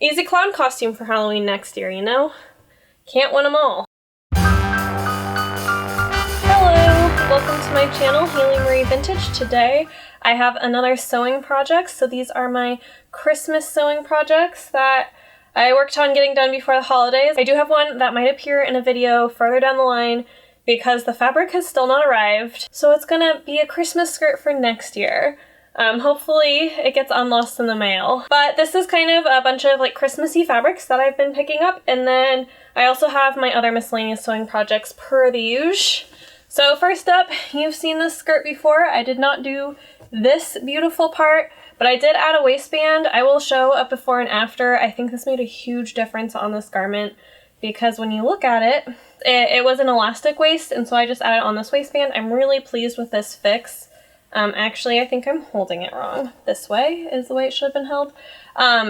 Easy clown costume for Halloween next year, you know? Can't win them all. Hello! Welcome to my channel, Haylee Marie Vintage. Today I have another sewing project. So these are my Christmas sewing projects that I worked on getting done before the holidays. I do have one that might appear in a video further down the line because the fabric has still not arrived. So it's gonna be a Christmas skirt for next year. Hopefully it gets unlost in the mail. But this is kind of a bunch of like Christmassy fabrics that I've been picking up, and then I also have my other miscellaneous sewing projects per the usual. So first up, you've seen this skirt before. I did not do this beautiful part, but I did add a waistband. I will show a before and after. I think this made a huge difference on this garment because when you look at it, it was an elastic waist, and so I just added on this waistband. I'm really pleased with this fix. Actually, I think I'm holding it wrong. This way is the way it should have been held,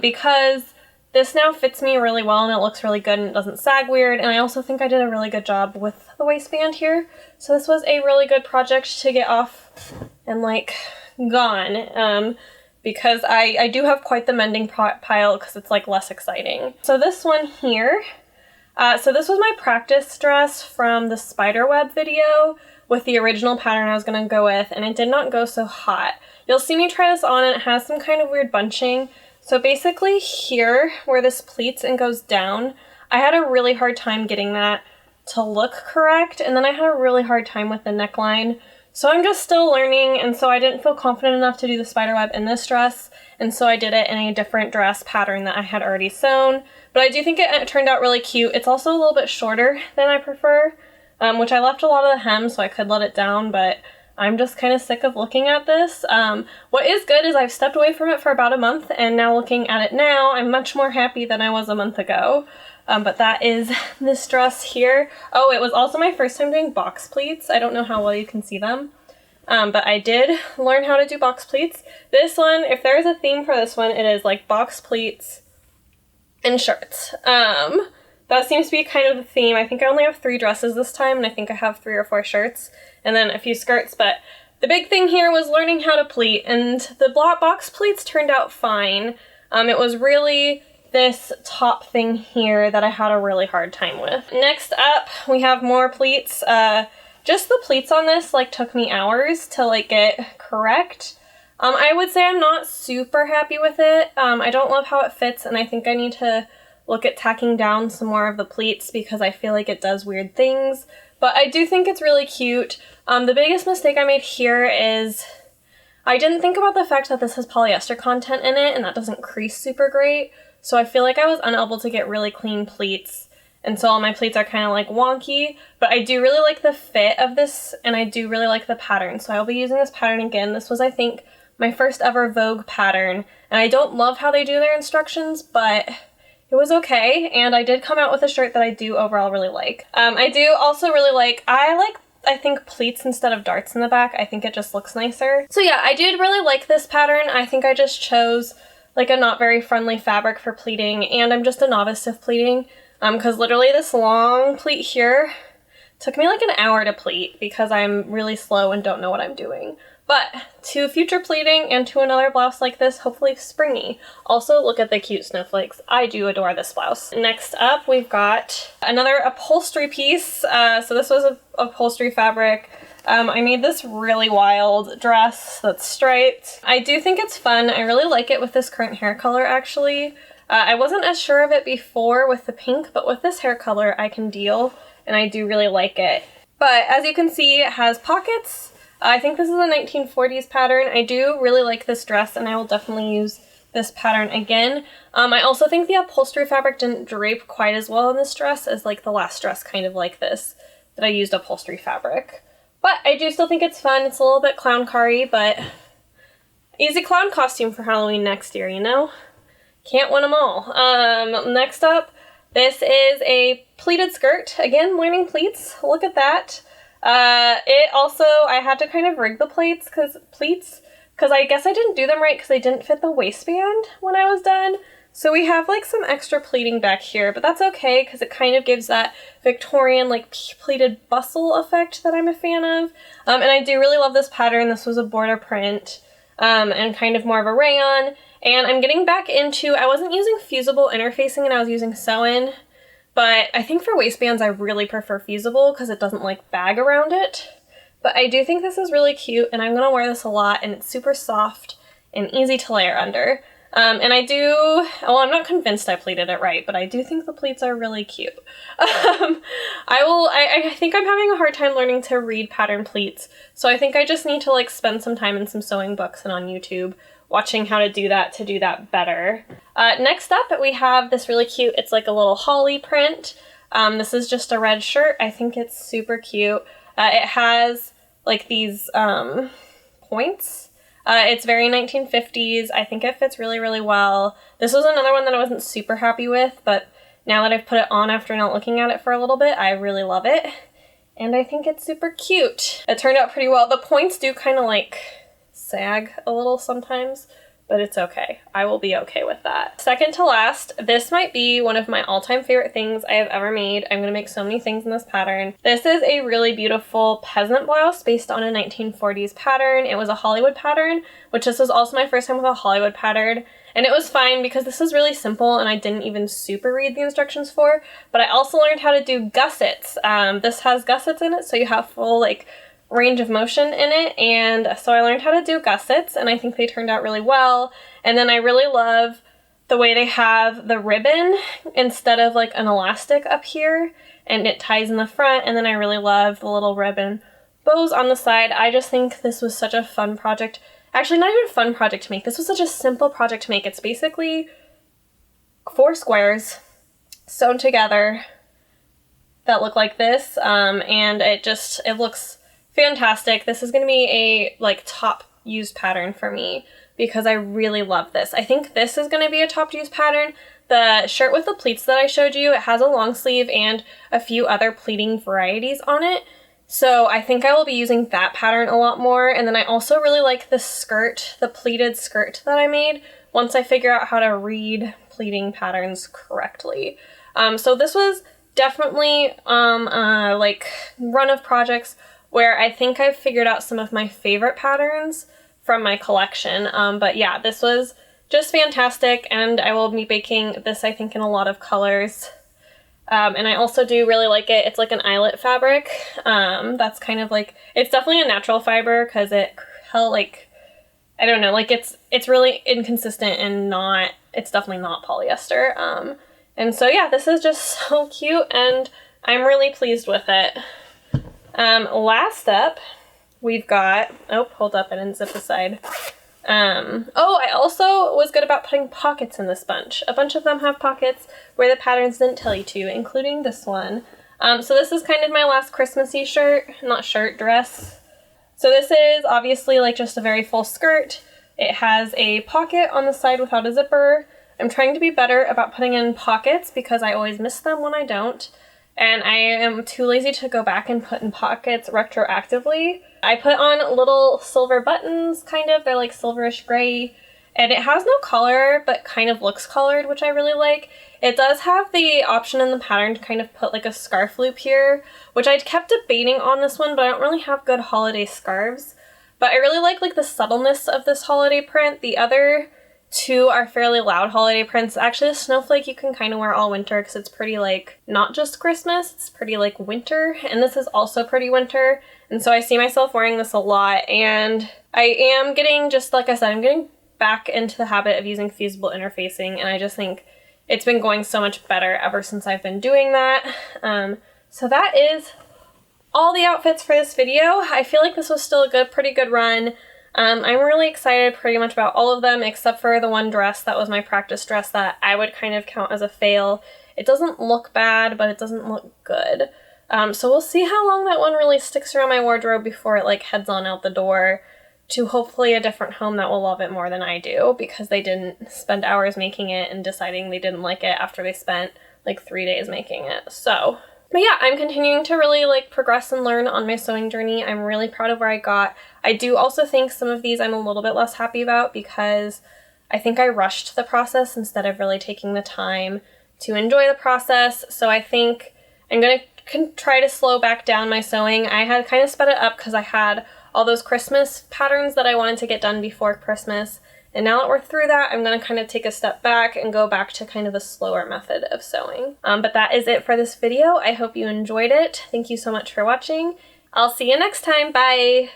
because this now fits me really well and it looks really good and it doesn't sag weird, and I also think I did a really good job with the waistband here. So this was a really good project to get off and like gone, because I do have quite the mending pile because it's like less exciting. So this one here, so this was my practice dress from the spiderweb video with the original pattern I was going to go with, and it did not go so hot. You'll see me try this on and it has some kind of weird bunching. So basically here where this pleats and goes down, I had a really hard time getting that to look correct, and then I had a really hard time with the neckline. So I'm just still learning, and so I didn't feel confident enough to do the spiderweb in this dress, and so I did it in a different dress pattern that I had already sewn. But I do think it turned out really cute. It's also a little bit shorter than I prefer, which I left a lot of the hem so I could let it down, but I'm just kind of sick of looking at this. What is good is I've stepped away from it for about a month, and now looking at it now, I'm much more happy than I was a month ago. But that is this dress here. Oh, it was also my first time doing box pleats. I don't know how well you can see them, but I did learn how to do box pleats. This one, if there is a theme for this one, it is like box pleats and shirts. That seems to be kind of the theme. I think I only have 3 dresses this time, and I think I have 3 or 4 shirts, and then a few skirts, but the big thing here was learning how to pleat, and the box pleats turned out fine. It was really this top thing here that I had a really hard time with. Next up, we have more pleats. Just the pleats on this like took me hours to like get correct. I would say I'm not super happy with it. I don't love how it fits, and I think I need to look at tacking down some more of the pleats because I feel like it does weird things. But I do think it's really cute. The biggest mistake I made here is I didn't think about the fact that this has polyester content in it, and that doesn't crease super great. So I feel like I was unable to get really clean pleats, and so all my pleats are kind of like wonky. But I do really like the fit of this, and I do really like the pattern. So I'll be using this pattern again. This was, I think, my first ever Vogue pattern, and I don't love how they do their instructions, but it was okay, and I did come out with a shirt that I do overall really like. I do also really like, I think pleats instead of darts in the back. I think it just looks nicer. So yeah, I did really like this pattern. I think I just chose like a not very friendly fabric for pleating, and I'm just a novice of pleating, because literally this long pleat here took me like an hour to pleat because I'm really slow and don't know what I'm doing. But to future pleating and to another blouse like this, hopefully springy. Also, look at the cute snowflakes. I do adore this blouse. Next up, we've got another upholstery piece. So this was a upholstery fabric. I made this really wild dress that's striped. I do think it's fun. I really like it with this current hair color, actually. I wasn't as sure of it before with the pink, but with this hair color, I can deal, and I do really like it. But as you can see, it has pockets. I think this is a 1940s pattern. I do really like this dress, and I will definitely use this pattern again. I also think the upholstery fabric didn't drape quite as well in this dress as like the last dress kind of like this that I used upholstery fabric. But I do still think it's fun. It's a little bit clown car-y, but easy clown costume for Halloween next year, you know? Can't win them all. Next up, this is a pleated skirt. Again, learning pleats. Look at that. It also, I had to kind of rig the pleats because I guess I didn't do them right because they didn't fit the waistband when I was done. So we have like some extra pleating back here, but that's okay because it kind of gives that Victorian like pleated bustle effect that I'm a fan of. And I do really love this pattern. This was a border print and kind of more of a rayon. And I'm getting back into, I wasn't using fusible interfacing and I was using sew-in, but I think for waistbands I really prefer fusible because it doesn't like bag around it. But I do think this is really cute and I'm going to wear this a lot, and it's super soft and easy to layer under. And I do, well, I'm not convinced I pleated it right, but I do think the pleats are really cute. I think I'm having a hard time learning to read pattern pleats, so I think I just need to like spend some time in some sewing books and on YouTube watching how to do that better. Next up, we have this really cute, it's like a little holly print. This is just a red shirt. I think it's super cute. It has like these points. It's very 1950s. I think it fits really, really well. This was another one that I wasn't super happy with, but now that I've put it on after not looking at it for a little bit, I really love it. And I think it's super cute. It turned out pretty well. The points do kind of like sag a little sometimes, but it's okay. I will be okay with that. Second to last, this might be one of my all-time favorite things I have ever made. I'm gonna make so many things in this pattern. This is a really beautiful peasant blouse based on a 1940s pattern. It was a Hollywood pattern, which this was also my first time with a Hollywood pattern. And it was fine because this is really simple and I didn't even super read the instructions for, but I also learned how to do gussets. This has gussets in it, so you have full like range of motion in it, and so I learned how to do gussets and I think they turned out really well. And then I really love the way they have the ribbon instead of like an elastic up here, and it ties in the front, and then I really love the little ribbon bows on the side. I just think this was such a fun project. Actually, not even a fun project to make. This was such a simple project to make. It's basically 4 squares sewn together that look like this, and it looks fantastic. This is going to be a like top used pattern for me because I really love this. I think this is going to be a top used pattern. The shirt with the pleats that I showed you, it has a long sleeve and a few other pleating varieties on it. So I think I will be using that pattern a lot more. And then I also really like the skirt, the pleated skirt that I made once I figure out how to read pleating patterns correctly. So this was definitely like run of projects where I think I've figured out some of my favorite patterns from my collection. But yeah, this was just fantastic, and I will be baking this, I think, in a lot of colors. And I also do really like it. It's like an eyelet fabric. That's kind of like, it's definitely a natural fiber because it like, I don't know, like it's really inconsistent and it's definitely not polyester. And so yeah, this is just so cute and I'm really pleased with it. Last up, we've got, oh, hold up, I didn't zip the side. Oh, I also was good about putting pockets in this bunch. A bunch of them have pockets where the patterns didn't tell you to, including this one. So this is kind of my last Christmassy dress. So this is obviously like just a very full skirt. It has a pocket on the side without a zipper. I'm trying to be better about putting in pockets because I always miss them when I don't. And I am too lazy to go back and put in pockets retroactively. I put on little silver buttons, kind of. They're like silverish gray. And it has no collar, but kind of looks colored, which I really like. It does have the option in the pattern to kind of put like a scarf loop here, which I kept debating on this one, but I don't really have good holiday scarves. But I really like the subtleness of this holiday print. The other 2 are fairly loud holiday prints. Actually, the snowflake you can kind of wear all winter because it's pretty like not just Christmas, it's pretty like winter, and this is also pretty winter, and so I see myself wearing this a lot. And I am getting, just like I said, I'm getting back into the habit of using fusible interfacing, and I just think it's been going so much better ever since I've been doing that. So that is all the outfits for this video. I feel like this was still a pretty good run. I'm really excited pretty much about all of them except for the one dress that was my practice dress that I would kind of count as a fail. It doesn't look bad, but it doesn't look good. So we'll see how long that one really sticks around my wardrobe before it like heads on out the door to hopefully a different home that will love it more than I do, because they didn't spend hours making it and deciding they didn't like it after they spent like 3 days making it. So, but yeah, I'm continuing to really like progress and learn on my sewing journey. I'm really proud of where I got. I do also think some of these I'm a little bit less happy about because I think I rushed the process instead of really taking the time to enjoy the process. So I think I'm going to try to slow back down my sewing. I had kind of sped it up because I had all those Christmas patterns that I wanted to get done before Christmas, And now that we're through that, I'm going to kind of take a step back and go back to kind of a slower method of sewing. But that is it for this video. I hope you enjoyed it. Thank you so much for watching. I'll see you next time. Bye!